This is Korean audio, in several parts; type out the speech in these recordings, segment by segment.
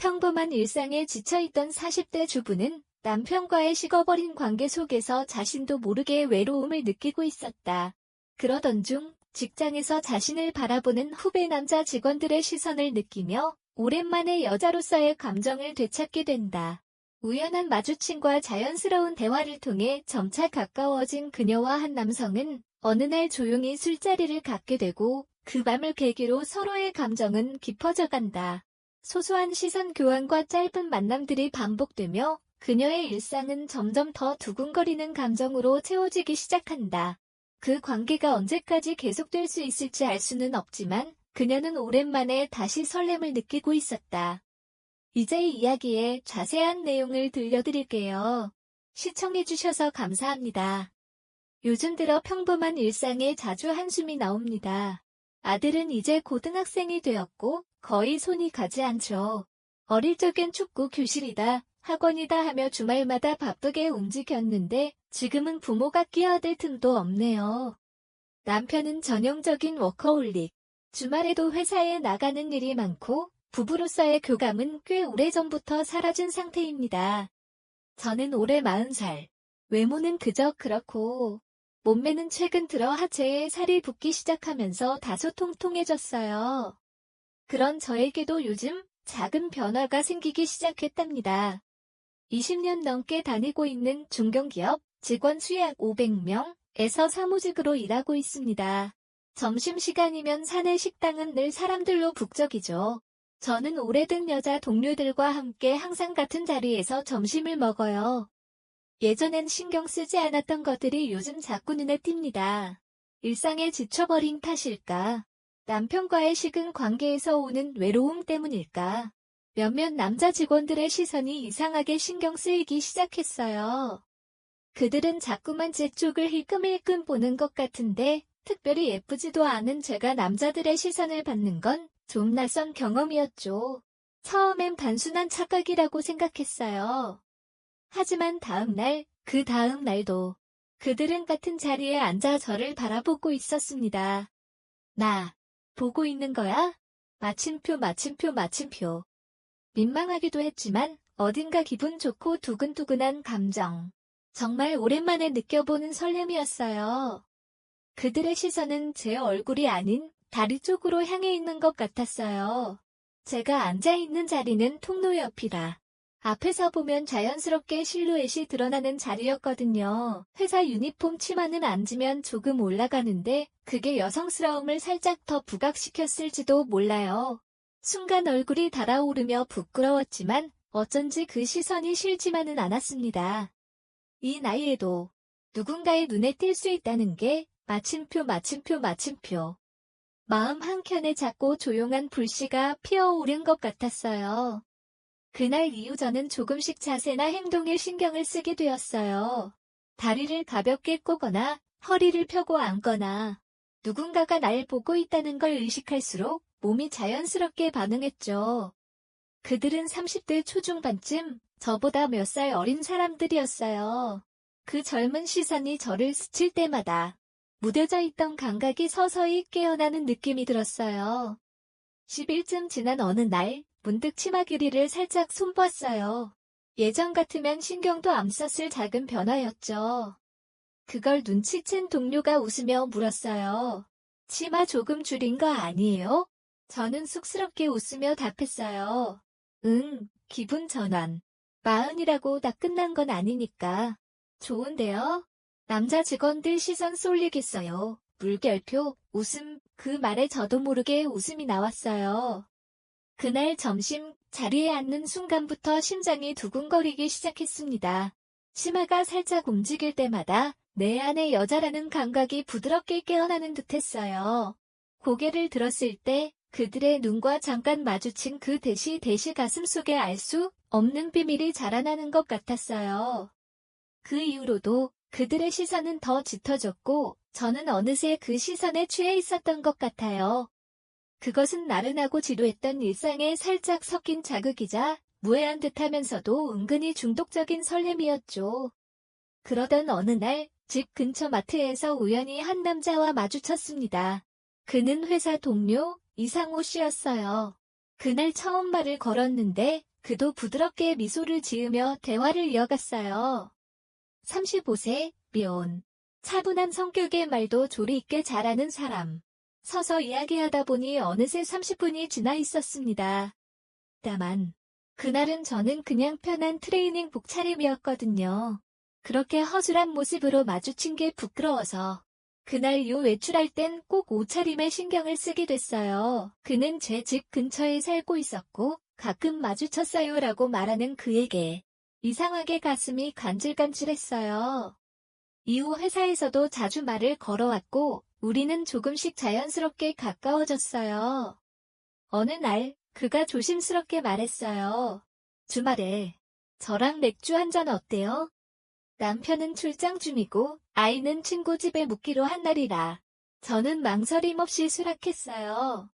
평범한 일상에 지쳐있던 40대 주부는 남편과의 식어버린 관계 속에서 자신도 모르게 외로움을 느끼고 있었다. 그러던 중 직장에서 자신을 바라보는 후배 남자 직원들의 시선을 느끼며 오랜만에 여자로서의 감정을 되찾게 된다. 우연한 마주침과 자연스러운 대화를 통해 점차 가까워진 그녀와 한 남성은 어느 날 조용히 술자리를 갖게 되고 그 밤을 계기로 서로의 감정은 깊어져 간다. 소소한 시선 교환과 짧은 만남들이 반복되며 그녀의 일상은 점점 더 두근거리는 감정으로 채워지기 시작한다. 그 관계가 언제까지 계속될 수 있을지 알 수는 없지만 그녀는 오랜만에 다시 설렘을 느끼고 있었다. 이제 이 이야기의 자세한 내용을 들려드릴게요. 시청해주셔서 감사합니다. 요즘 들어 평범한 일상에 자주 한숨이 나옵니다. 아들은 이제 고등학생이 되었고 거의 손이 가지 않죠. 어릴 적엔 축구 교실이다, 학원이다 하며 주말마다 바쁘게 움직였는데 지금은 부모가 끼어들 틈도 없네요. 남편은 전형적인 워커홀릭. 주말에도 회사에 나가는 일이 많고 부부로서의 교감은 꽤 오래전부터 사라진 상태입니다. 저는 올해 40살. 외모는 그저 그렇고 몸매는 최근 들어 하체에 살이 붙기 시작하면서 다소 통통해졌어요. 그런 저에게도 요즘 작은 변화가 생기기 시작했답니다. 20년 넘게 다니고 있는 중견기업 직원 수 약 500명에서 사무직으로 일하고 있습니다. 점심시간이면 사내 식당은 늘 사람들로 북적이죠. 저는 오래된 여자 동료들과 함께 항상 같은 자리에서 점심을 먹어요. 예전엔 신경 쓰지 않았던 것들이 요즘 자꾸 눈에 띕니다. 일상에 지쳐버린 탓일까? 남편과의 식은 관계에서 오는 외로움 때문일까? 몇몇 남자 직원들의 시선이 이상하게 신경 쓰이기 시작했어요. 그들은 자꾸만 제 쪽을 힐끔힐끔 보는 것 같은데 특별히 예쁘지도 않은 제가 남자들의 시선을 받는 건 좀 낯선 경험이었죠. 처음엔 단순한 착각이라고 생각했어요. 하지만 그 다음 날도 그들은 같은 자리에 앉아 저를 바라보고 있었습니다. 나 보고 있는 거야? 마침표. 민망하기도 했지만 어딘가 기분 좋고 두근두근한 감정. 정말 오랜만에 느껴보는 설렘이었어요. 그들의 시선은 제 얼굴이 아닌 다리 쪽으로 향해 있는 것 같았어요. 제가 앉아있는 자리는 통로 옆이라. 앞에서 보면 자연스럽게 실루엣이 드러나는 자리였거든요. 회사 유니폼 치마는 앉으면 조금 올라가는데 그게 여성스러움을 살짝 더 부각시켰을지도 몰라요. 순간 얼굴이 달아오르며 부끄러웠지만 어쩐지 그 시선이 싫지만은 않았습니다. 이 나이에도 누군가의 눈에 띌 수 있다는 게 마침표. 마음 한켠에 작고 조용한 불씨가 피어오른 것 같았어요. 그날 이후 저는 조금씩 자세나 행동에 신경을 쓰게 되었어요. 다리를 가볍게 꼬거나 허리를 펴고 앉거나 누군가가 날 보고 있다는 걸 의식할수록 몸이 자연스럽게 반응했죠. 그들은 30대 초중반쯤 저보다 몇 살 어린 사람들이었어요. 그 젊은 시선이 저를 스칠 때마다 무뎌져 있던 감각이 서서히 깨어나는 느낌이 들었어요. 10일쯤 지난 어느 날 문득 치마 길이를 살짝 손봤어요. 예전 같으면 신경도 안 썼을 작은 변화였죠. 그걸 눈치챈 동료가 웃으며 물었어요. 치마 조금 줄인 거 아니에요? 저는 쑥스럽게 웃으며 답했어요. 기분 전환. 40이라고 다 끝난 건 아니니까. 좋은데요? 남자 직원들 시선 쏠리겠어요. 물결표, 웃음, 그 말에 저도 모르게 웃음이 나왔어요. 그날 점심 자리에 앉는 순간부터 심장이 두근거리기 시작했습니다. 치마가 살짝 움직일 때마다 내 안에 여자라는 감각이 부드럽게 깨어나는 듯했어요. 고개를 들었을 때 그들의 눈과 잠깐 마주친 그 대시 가슴속에 알 수 없는 비밀이 자라나는 것 같았어요. 그 이후로도 그들의 시선은 더 짙어졌고 저는 어느새 그 시선에 취해 있었던 것 같아요. 그것은 나른하고 지루했던 일상에 살짝 섞인 자극이자 무해한 듯하면서도 은근히 중독적인 설렘이었죠. 그러던 어느 날 집 근처 마트에서 우연히 한 남자와 마주쳤습니다. 그는 회사 동료 이상호 씨였어요. 그날 처음 말을 걸었는데 그도 부드럽게 미소를 지으며 대화를 이어갔어요. 35세, 미혼. 차분한 성격의 말도 조리 있게 잘하는 사람. 서서 이야기하다 보니 어느새 30분이 지나 있었습니다. 다만 그날은 저는 그냥 편한 트레이닝복 차림이었거든요. 그렇게 허술한 모습으로 마주친 게 부끄러워서 그날 이후 외출할 땐 꼭 옷차림에 신경을 쓰게 됐어요. 그는 제 집 근처에 살고 있었고 가끔 마주쳤어요라고 말하는 그에게 이상하게 가슴이 간질간질했어요. 이후 회사에서도 자주 말을 걸어왔고 우리는 조금씩 자연스럽게 가까워졌어요. 어느 날 그가 조심스럽게 말했어요. 주말에 저랑 맥주 한잔 어때요? 남편은 출장 중이고 아이는 친구 집에 묵기로 한 날이라 저는 망설임 없이 수락했어요.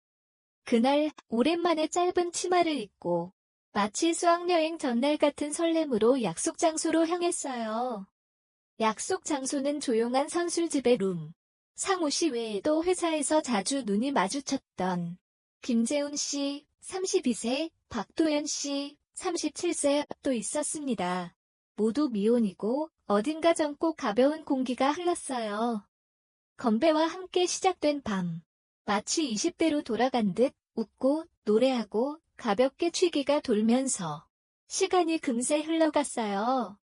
그날 오랜만에 짧은 치마를 입고 마치 수학여행 전날 같은 설렘으로 약속 장소로 향했어요. 약속 장소는 조용한 선술집의 룸. 상우 씨 외에도 회사에서 자주 눈이 마주쳤던 김재훈 씨, 32세, 박도연 씨, 37세도 있었습니다. 모두 미혼이고 어딘가 젊고 가벼운 공기가 흘렀어요. 건배와 함께 시작된 밤. 마치 20대로 돌아간 듯 웃고 노래하고 가볍게 취기가 돌면서 시간이 금세 흘러갔어요.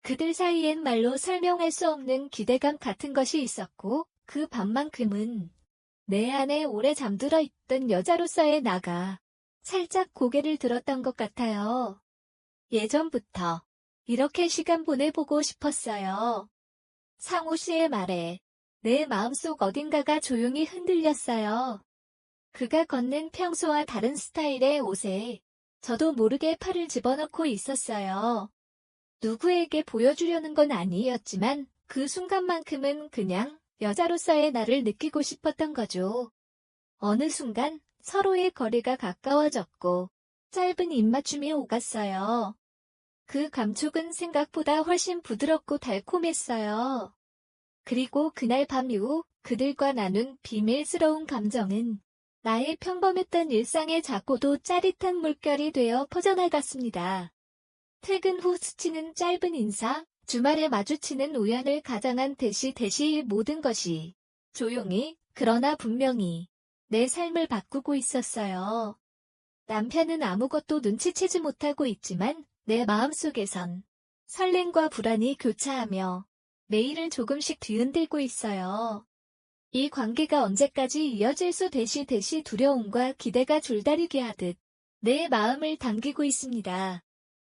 그들 사이엔 말로 설명할 수 없는 기대감 같은 것이 있었고 그 밤만큼은 내 안에 오래 잠들어 있던 여자로서의 나가 살짝 고개를 들었던 것 같아요. 예전부터 이렇게 시간 보내보고 싶었어요. 상우 씨의 말에 내 마음속 어딘가가 조용히 흔들렸어요. 그가 걷는 평소와 다른 스타일의 옷에 저도 모르게 팔을 집어넣고 있었어요. 누구에게 보여주려는 건 아니었지만 그 순간만큼은 그냥 여자로서의 나를 느끼고 싶었던 거죠. 어느 순간 서로의 거리가 가까워졌고 짧은 입맞춤이 오갔어요. 그 감촉은 생각보다 훨씬 부드럽고 달콤했어요. 그리고 그날 밤 이후 그들과 나눈 비밀스러운 감정은 나의 평범했던 일상의 작고도 짜릿한 물결이 되어 퍼져나갔습니다. 퇴근 후 스치는 짧은 인사, 주말에 마주치는 우연을 가장한 대시 모든 것이 조용히, 그러나 분명히 내 삶을 바꾸고 있었어요. 남편은 아무것도 눈치채지 못하고 있지만 내 마음속에선 설렘과 불안이 교차하며 매일을 조금씩 뒤흔들고 있어요. 이 관계가 언제까지 이어질 수 대시 두려움과 기대가 줄다리기 하듯 내 마음을 당기고 있습니다.